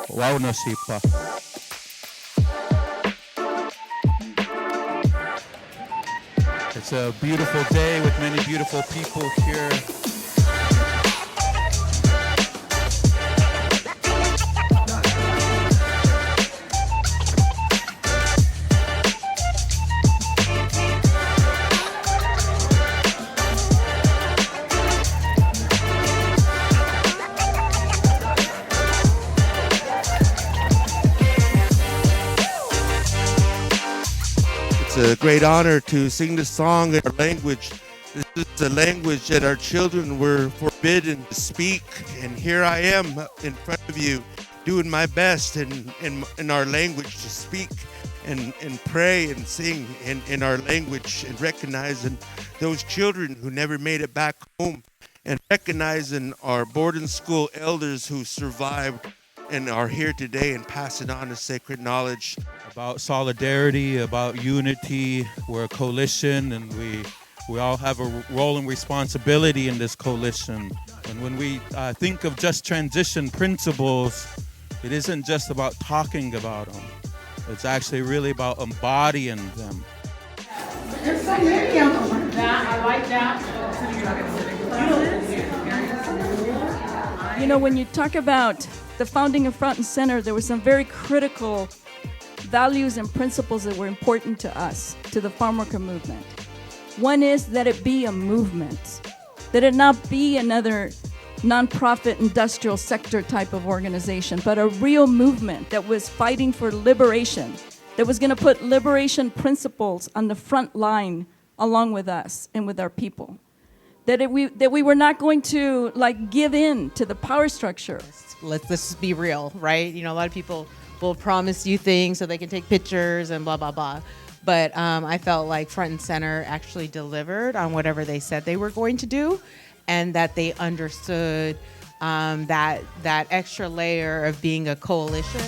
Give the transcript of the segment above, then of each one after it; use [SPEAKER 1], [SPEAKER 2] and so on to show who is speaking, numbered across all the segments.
[SPEAKER 1] Waunasipa. It's a beautiful day with many beautiful people here.
[SPEAKER 2] It's a great honor to sing this song in our language. This is a language that our children were forbidden to speak, and here I am in front of you doing my best in our language to speak and pray and sing in our language, and recognizing those children who never made it back home, and recognizing our boarding school elders who survived and are here today and passing on the sacred knowledge.
[SPEAKER 1] About solidarity, about unity. We're a coalition, and we all have a role and responsibility in this coalition. And when we think of just transition principles, it isn't just about talking about them. It's actually really about embodying them.
[SPEAKER 3] There's so many of them. I like that.
[SPEAKER 4] You know, when you talk about the founding of Front and Center, there were some very critical values and principles that were important to us, to the farm worker movement. One is that it be a movement, that it not be another nonprofit industrial sector type of organization, but a real movement that was fighting for liberation, that was going to put liberation principles on the front line along with us and with our people. That we were not going to give in to the power structure.
[SPEAKER 5] Let's just be real, right? You know, a lot of people will promise you things so they can take pictures and blah, blah, blah. But I felt like Front and Center actually delivered on whatever they said they were going to do, and that they understood that extra layer of being a coalition.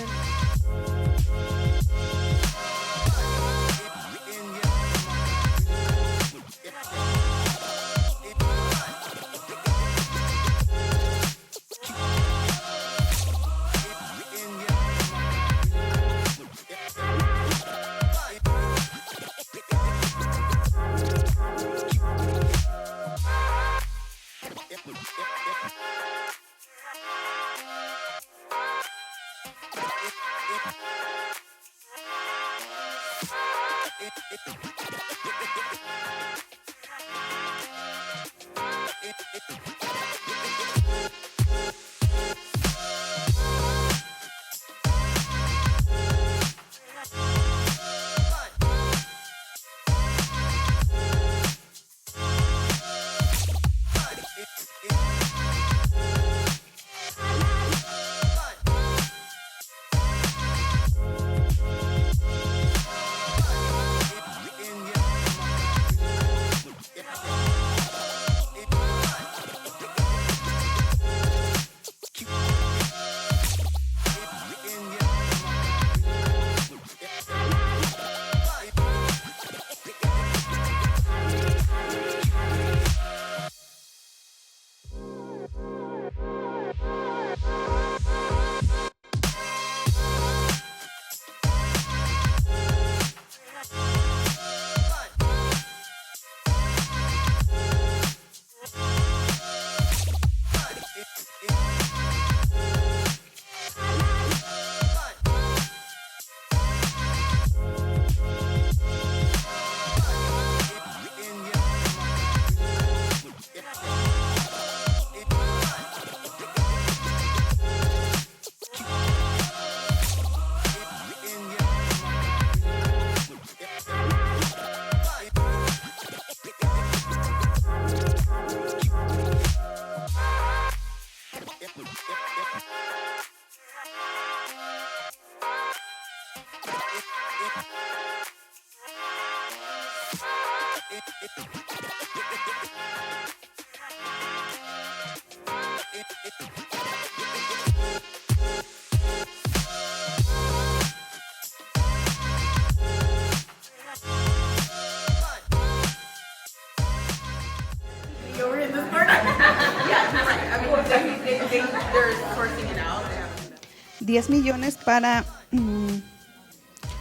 [SPEAKER 3] 10 millones para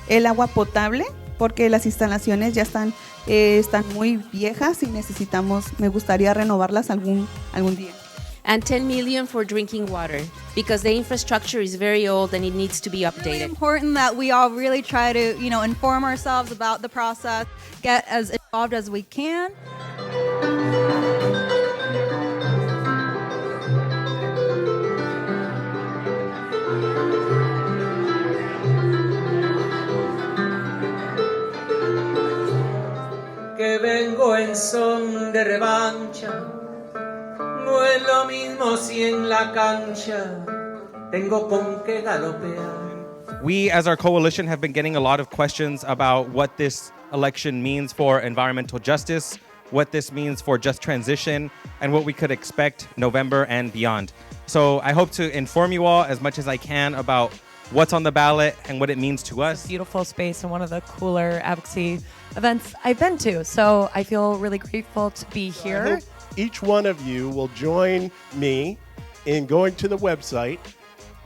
[SPEAKER 3] el agua potable, porque las instalaciones ya están muy viejas y me gustaría renovarlas algún día.
[SPEAKER 6] And 10 million for drinking water because the infrastructure is very old and it needs to be
[SPEAKER 7] It's really
[SPEAKER 6] updated.
[SPEAKER 7] important that we all really try to, inform ourselves about the process, get as involved as we can.
[SPEAKER 8] Que vengo en son de revancha, no es lo mismo si en la cancha tengo con qué galopear.
[SPEAKER 9] We, as our coalition, have been getting a lot of questions about what this election means for environmental justice, what this means for just transition, and what we could expect November and beyond. So I hope to inform you all as much as I can about what's on the ballot and what it means to us.
[SPEAKER 10] Beautiful space and one of the cooler advocacy events I've been to. So I feel really grateful to be
[SPEAKER 11] I
[SPEAKER 10] here.
[SPEAKER 11] hope each one of you will join me in going to the website,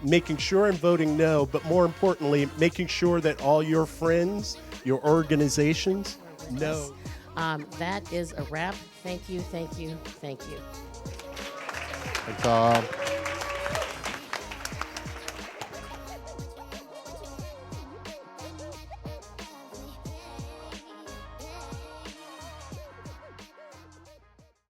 [SPEAKER 11] making sure and voting no, but more importantly, making sure that all your friends, your organizations know.
[SPEAKER 12] That is a wrap. Thank you, thank you, thank you.
[SPEAKER 13] Thanks all.